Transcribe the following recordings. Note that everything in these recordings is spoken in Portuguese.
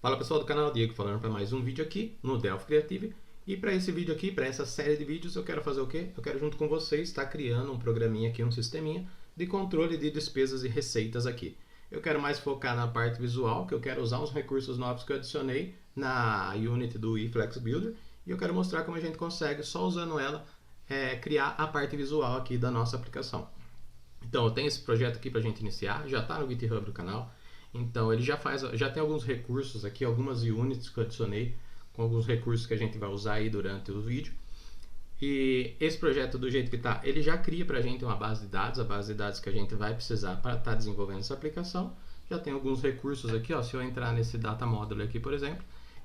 Fala pessoal do canal, Diego falando para mais um vídeo aqui no Delphi Creative. E para esse vídeo aqui, para essa série de vídeos, eu quero fazer o quê? Eu quero junto com vocês estar criando um programinha aqui, um sisteminha de controle de despesas e receitas aqui. Eu quero mais focar na parte visual, que eu quero usar uns recursos novos que eu adicionei na Unity do eFlex Builder. E eu quero mostrar como a gente consegue, só usando ela, criar a parte visual aqui da nossa aplicação. Então eu tenho esse projeto aqui para a gente iniciar, já está no GitHub do canal. Então ele já tem alguns recursos aqui, algumas units que eu adicionei com alguns recursos que a gente vai usar aí durante o vídeo. E esse projeto do jeito que está, ele já cria para a gente uma base de dados, a base de dados que a gente vai precisar para estar desenvolvendo essa aplicação. Já tem alguns recursos aqui, ó, se eu entrar nesse data model aqui, por exemplo,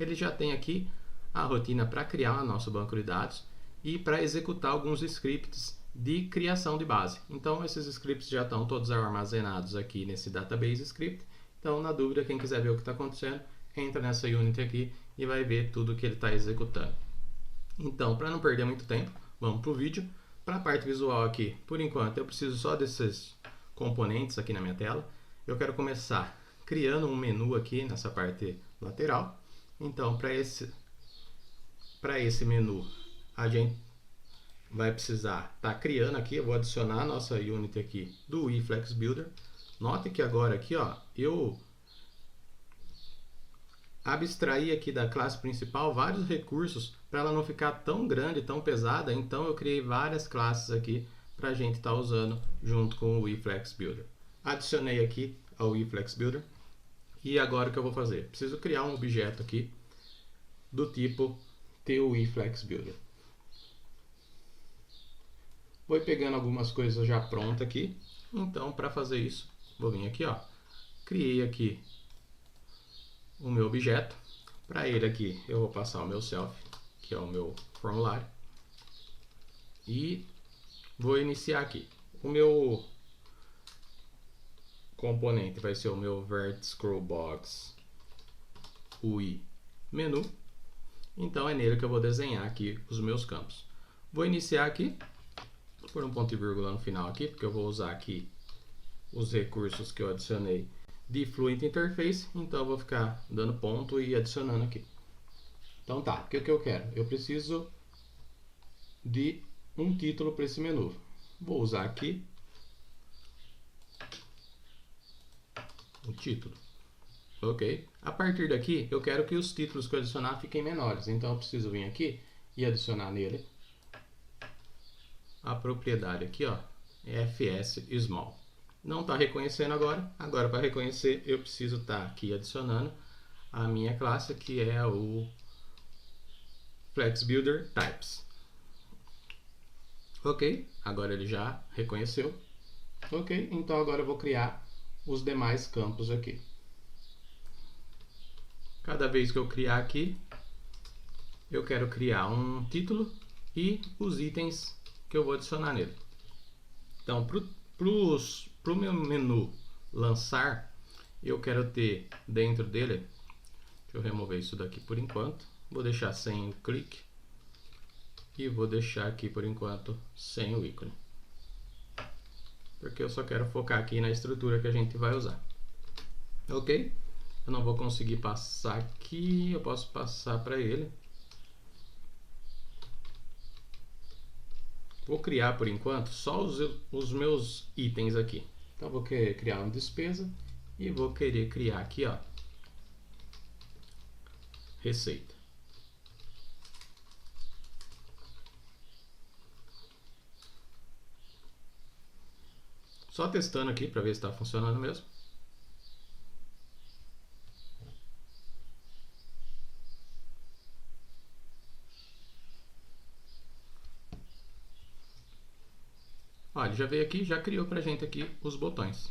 ele já tem aqui a rotina para criar o nosso banco de dados e para executar alguns scripts de criação de base. Então esses scripts já estão todos armazenados aqui nesse database script. Então, na dúvida, quem quiser ver o que está acontecendo, entra nessa Unity aqui e vai ver tudo que ele está executando. Então, para não perder muito tempo, vamos para o vídeo. Para a parte visual aqui, por enquanto, eu preciso só desses componentes aqui na minha tela. Eu quero começar criando um menu aqui nessa parte lateral. Então, para esse menu, a gente vai precisar estar criando aqui. Eu vou adicionar a nossa Unity aqui do eFlex Builder. Note que agora aqui, ó, eu abstraí aqui da classe principal vários recursos para ela não ficar tão grande, tão pesada. Então eu criei várias classes aqui para a gente estar usando junto com o eFlex Builder. Adicionei aqui ao eFlex Builder. E agora o que eu vou fazer? Preciso criar um objeto aqui do tipo eFlex Builder. Vou pegando algumas coisas já prontas aqui. Então, para fazer isso, vou vir aqui, ó, criei aqui o meu objeto. Para ele aqui, eu vou passar o meu self, que é o meu formulário. E vou iniciar aqui. O meu componente vai ser o meu Vert Scroll Box UI menu. Então, é nele que eu vou desenhar aqui os meus campos. Vou iniciar aqui, por um ponto e vírgula no final aqui, porque eu vou usar aqui os recursos que eu adicionei de Fluent Interface, então eu vou ficar dando ponto e adicionando aqui. Então tá, o que eu quero? Eu preciso de um título para esse menu. Vou usar aqui o título. Ok? A partir daqui, eu quero que os títulos que eu adicionar fiquem menores, então eu preciso vir aqui e adicionar nele a propriedade aqui, ó, fs small. Não está reconhecendo agora. Agora, para reconhecer, eu preciso estar aqui adicionando a minha classe, que é o Flex Builder Types. Ok, agora ele já reconheceu. Ok, então agora eu vou criar os demais campos aqui. Cada vez que eu criar aqui, eu quero criar um título e os itens que eu vou adicionar nele. Então, para o meu menu lançar, eu quero ter dentro dele, deixa eu remover isso daqui por enquanto, vou deixar sem o clique e vou deixar aqui por enquanto sem o ícone, porque eu só quero focar aqui na estrutura que a gente vai usar. Ok? Eu não vou conseguir passar aqui, eu posso passar para ele. Vou criar por enquanto só os meus itens aqui. Então vou querer criar uma despesa e vou querer criar aqui, ó, receita. Só testando aqui para ver se está funcionando mesmo. Olha, já veio aqui, já criou pra gente aqui os botões.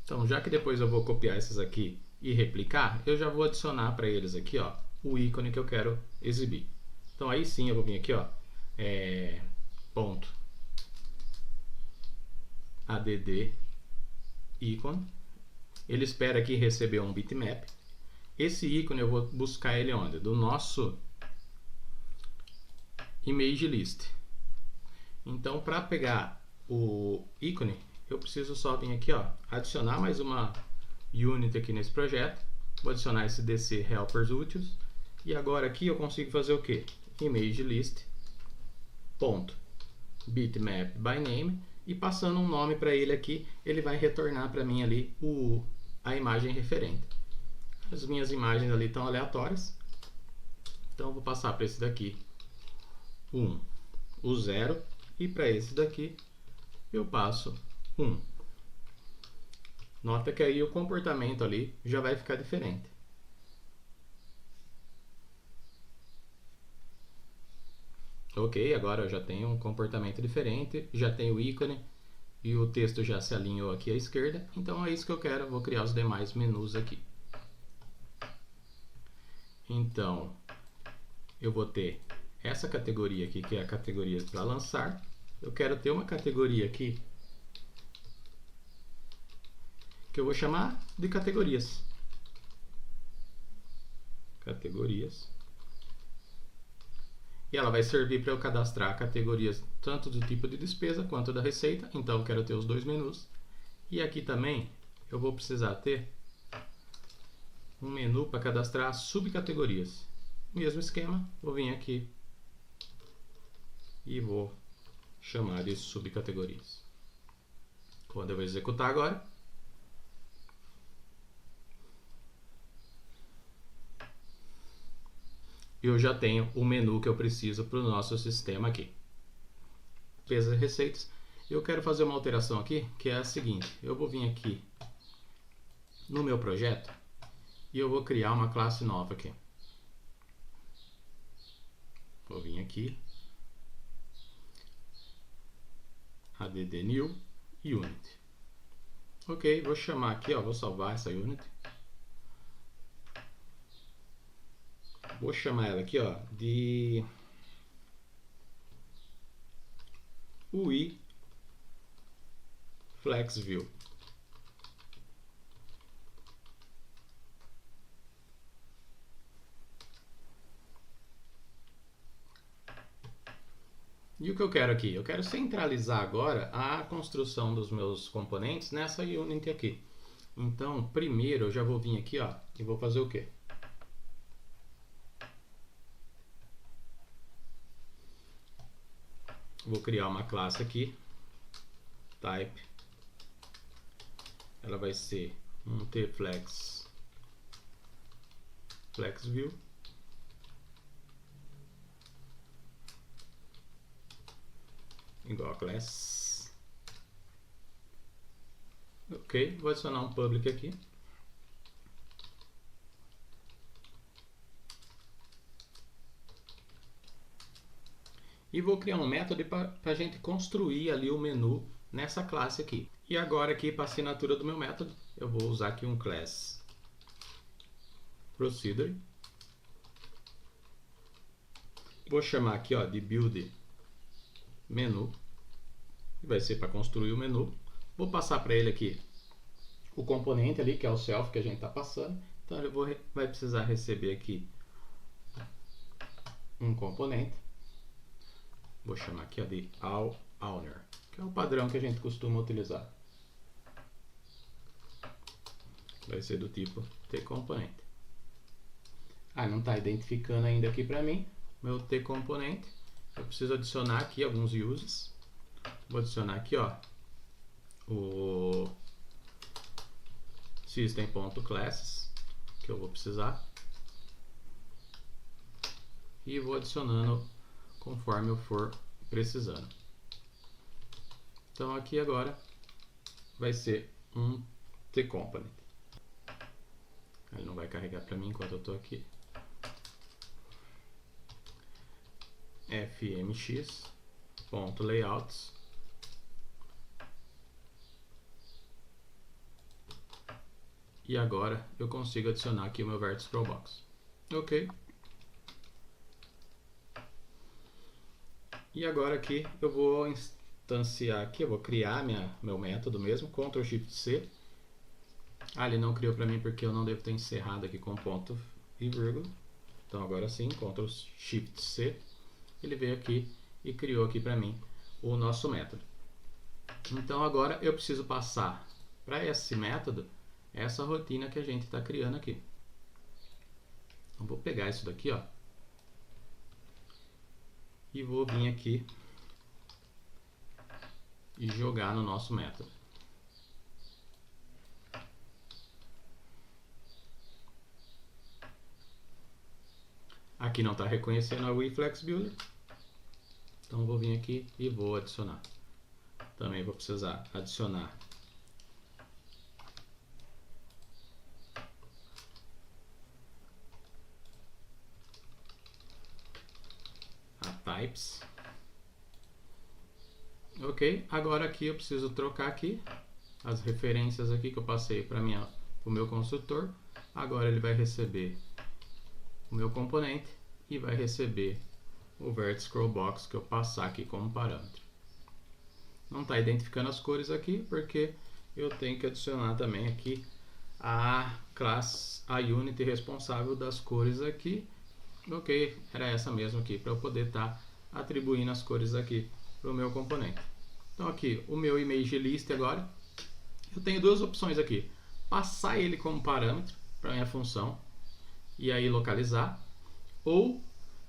Então, já que depois eu vou copiar esses aqui e replicar, eu já vou adicionar para eles aqui, ó, o ícone que eu quero exibir. Então, aí sim eu vou vir aqui, ó, ponto add ícone. Ele espera aqui receber um bitmap. Esse ícone eu vou buscar ele onde? Do nosso image list. Então, para pegar o ícone, eu preciso só vir aqui, ó, adicionar mais uma Unity aqui nesse projeto. Vou adicionar esse DC helpers úteis. E agora aqui eu consigo fazer o que? Image list ponto bitmap by name, e passando um nome para ele aqui, ele vai retornar para mim ali a imagem referente. As minhas imagens ali estão aleatórias, então eu vou passar para esse daqui o 0, e para esse daqui eu passo 1. Nota que aí o comportamento ali já vai ficar diferente. Ok, agora eu já tenho um comportamento diferente, já tenho o ícone e o texto já se alinhou aqui à esquerda, então é isso que eu quero. Eu vou criar os demais menus aqui. Então, eu vou ter essa categoria aqui, que é a categoria para lançar. Eu quero ter uma categoria aqui que eu vou chamar de categorias. Categorias. E ela vai servir para eu cadastrar categorias tanto do tipo de despesa quanto da receita. Então eu quero ter os dois menus. E aqui também eu vou precisar ter um menu para cadastrar subcategorias. Mesmo esquema, vou vir aqui e vou chamar de subcategorias. Quando eu vou executar agora, eu já tenho o menu que eu preciso para o nosso sistema aqui. Despesas e receitas. Eu quero fazer uma alteração aqui, que é a seguinte. Eu vou vir aqui no meu projeto e eu vou criar uma classe nova aqui. Vou vir aqui, add new unit. Ok, vou chamar aqui, ó, vou salvar essa unit. Vou chamar ela aqui, ó, de UI Flex View. E o que eu quero aqui? Eu quero centralizar agora a construção dos meus componentes nessa unit aqui. Então, primeiro eu já vou vir aqui, ó, e vou fazer o quê? Vou criar uma classe aqui, type, ela vai ser um tflex flexView, igual a class. Ok, vou adicionar um public aqui. E vou criar um método para a gente construir ali o menu nessa classe aqui. E agora aqui para a assinatura do meu método, eu vou usar aqui um class procedure. Vou chamar aqui, ó, de build menu, que vai ser para construir o menu. Vou passar para ele aqui o componente ali, que é o self que a gente está passando. Então ele vai precisar receber aqui um componente. Vou chamar aqui, ó, de allowner, que é o padrão que a gente costuma utilizar. Vai ser do tipo tComponent. Não está identificando ainda aqui para mim meu tComponent. Eu preciso adicionar aqui alguns uses. Vou adicionar aqui, ó, o system.classes, que eu vou precisar. E vou adicionando conforme eu for precisando. Então aqui agora vai ser um tComponent. Ele não vai carregar para mim enquanto eu estou aqui. fmx.layouts. E agora eu consigo adicionar aqui o meu vértice scroll box. Ok. E agora aqui eu vou instanciar aqui, eu vou criar meu método mesmo, Ctrl Shift C. Ele não criou para mim porque eu não devo ter encerrado aqui com ponto e vírgula. Então agora sim, Ctrl Shift C. Ele veio aqui e criou aqui para mim o nosso método. Então agora eu preciso passar para esse método essa rotina que a gente está criando aqui. Então, vou pegar isso daqui, ó, e vou vir aqui e jogar no nosso método. Aqui não está reconhecendo a WeFlex Builder, então vou vir aqui e vou adicionar. Também vou precisar adicionar a types. Ok, agora aqui eu preciso trocar aqui as referências aqui que eu passei para o meu construtor. Agora ele vai receber o meu componente e vai receber o vert scroll box que eu passar aqui como parâmetro. Não está identificando as cores aqui porque eu tenho que adicionar também aqui a classe, a unit responsável das cores aqui. Ok, era essa mesmo aqui para eu poder estar atribuindo as cores aqui para o meu componente. Então aqui o meu image list agora, eu tenho duas opções aqui: passar ele como parâmetro para minha função e aí localizar, ou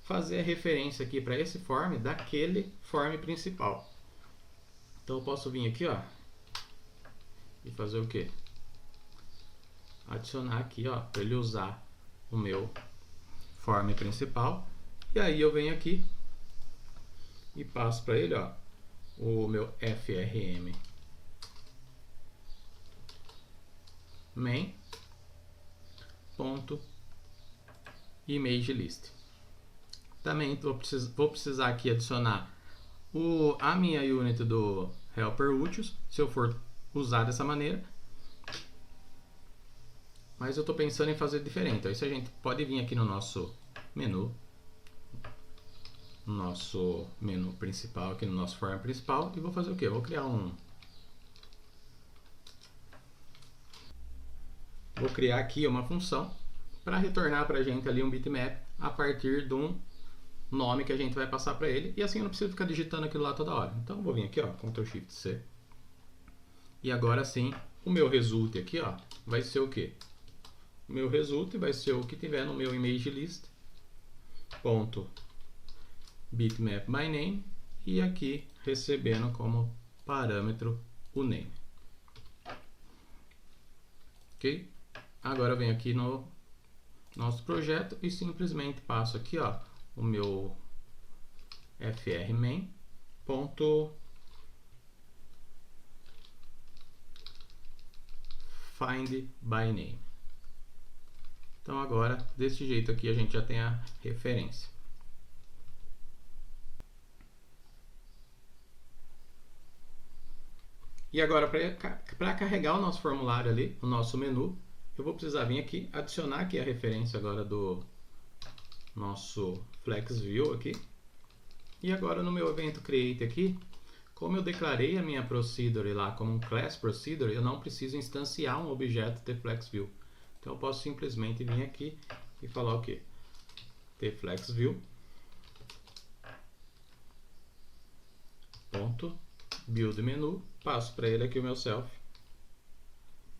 fazer a referência aqui para esse form daquele form principal. Então eu posso vir aqui, ó, e fazer o que? Adicionar aqui, ó, para ele usar o meu form principal. E aí eu venho aqui e passo para ele, ó, o meu frm main ponto image list. Também vou precisar aqui adicionar a minha unit do helper utils, se eu for usar dessa maneira. Mas eu estou pensando em fazer diferente. Aí a gente pode vir aqui no nosso menu principal, aqui no nosso form principal, e vou fazer o que? Vou criar aqui uma função para retornar para a gente ali um bitmap a partir de um nome que a gente vai passar para ele, e assim eu não preciso ficar digitando aquilo lá toda hora. Então vou vir aqui, ó, Ctrl Shift C, e agora sim o meu result aqui, ó, vai ser o que? O meu result vai ser o que tiver no meu image list ponto bitmap by name, e aqui recebendo como parâmetro o name. Ok? Agora eu venho aqui no nosso projeto e simplesmente passo aqui, ó, o meu frmain ponto find by name. Então agora desse jeito aqui a gente já tem a referência. E agora para carregar o nosso formulário ali, o nosso menu, eu vou precisar vir aqui, adicionar aqui a referência agora do nosso Flex View aqui. E agora no meu evento create aqui, como eu declarei a minha procedure lá como um class procedure, eu não preciso instanciar um objeto tFlexView. Então eu posso simplesmente vir aqui e falar o que? tFlexView ponto build menu, passo para ele aqui o meu self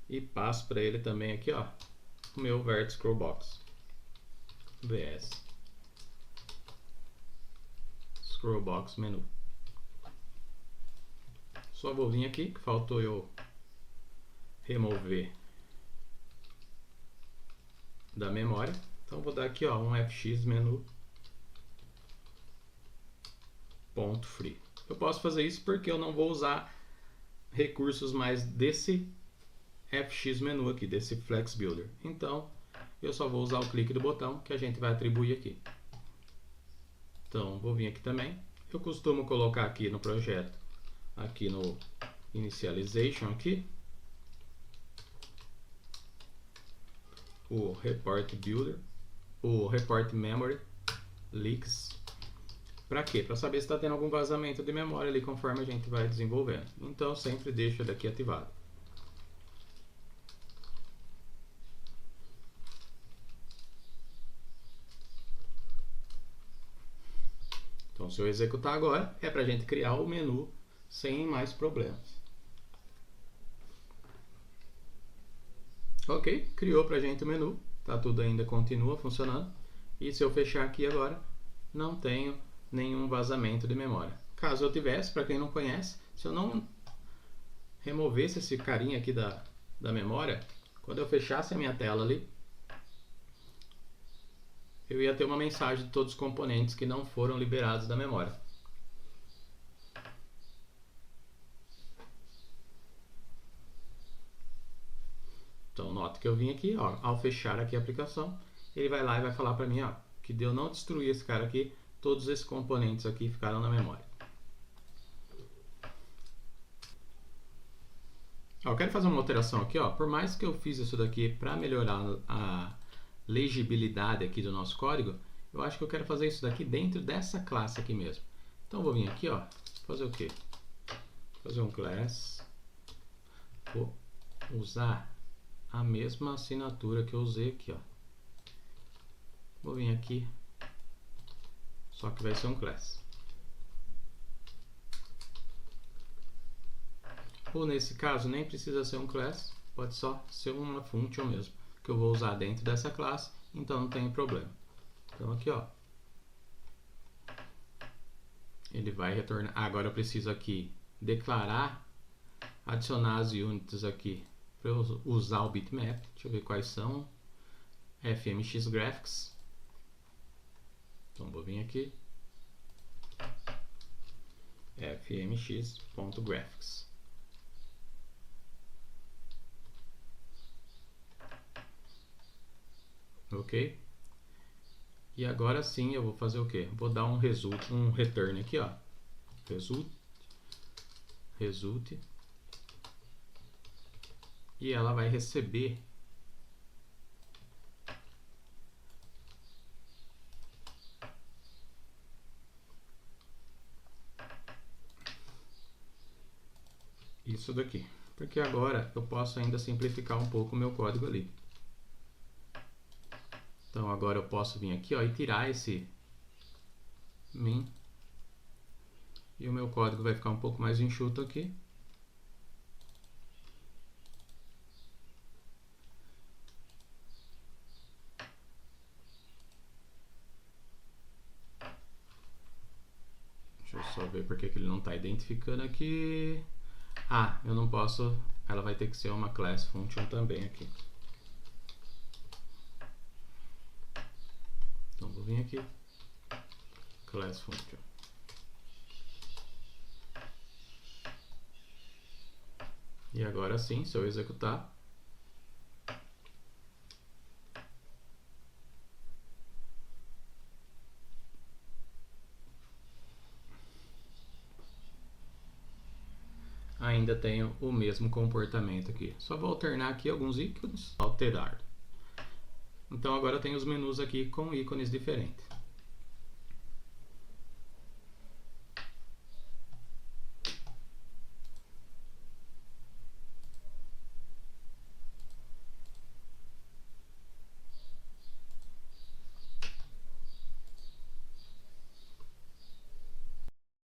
e passo para ele também aqui, ó, o meu vert scroll box vs scroll box menu. Só vou vir aqui, que faltou eu remover da memória. Então vou dar aqui, ó, um fx menu ponto free. Eu posso fazer isso porque eu não vou usar recursos mais desse fx menu aqui, desse Flex Builder. Então eu só vou usar o clique do botão que a gente vai atribuir aqui. Então vou vir aqui também. Eu costumo colocar aqui no projeto, aqui no initialization aqui, o report builder, o report memory leaks. Para quê? Para saber se está tendo algum vazamento de memória ali conforme a gente vai desenvolvendo. Então sempre deixa daqui ativado. Então se eu executar agora, é para a gente criar o menu sem mais problemas. Ok, criou pra gente o menu, tá tudo ainda continua funcionando. E se eu fechar aqui agora, não tenho nenhum vazamento de memória. Caso eu tivesse, para quem não conhece, se eu não removesse esse carinha aqui da memória, quando eu fechasse a minha tela ali, eu ia ter uma mensagem de todos os componentes que não foram liberados da memória. Então, nota que eu vim aqui, ó, ao fechar aqui a aplicação, ele vai lá e vai falar para mim, ó, que de eu não destruir esse cara aqui, todos esses componentes aqui ficaram na memória. Ó, eu quero fazer uma alteração aqui, ó, por mais que eu fiz isso daqui para melhorar a legibilidade aqui do nosso código, eu acho que eu quero fazer isso daqui dentro dessa classe aqui mesmo. Então, eu vou vir aqui, ó, fazer o quê? Fazer um class, vou usar a mesma assinatura que eu usei aqui, ó. Vou vir aqui, só que vai ser um class. Ou nesse caso nem precisa ser um class, pode só ser uma function mesmo, que eu vou usar dentro dessa classe, então não tem problema. Então aqui, ó, ele vai retornar. Agora eu preciso aqui declarar, adicionar as units aqui para eu usar o bitmap. Deixa eu ver quais são. FMX Graphics. Então vou vir aqui, fmx.graphics. Ok? E agora sim eu vou fazer o que? Vou dar um return aqui, ó. Result. E ela vai receber isso daqui, porque agora eu posso ainda simplificar um pouco o meu código ali. Então agora eu posso vir aqui, ó, e tirar esse min, e o meu código vai ficar um pouco mais enxuto aqui. Deixa eu só ver porque que ele não está identificando aqui. Ah, eu não posso, ela vai ter que ser uma class function também aqui. Então vou vir aqui, class function. E agora sim, se eu executar, ainda tenho o mesmo comportamento aqui. Só vou alternar aqui alguns ícones, alterar. Então agora eu tenho os menus aqui com ícones diferentes.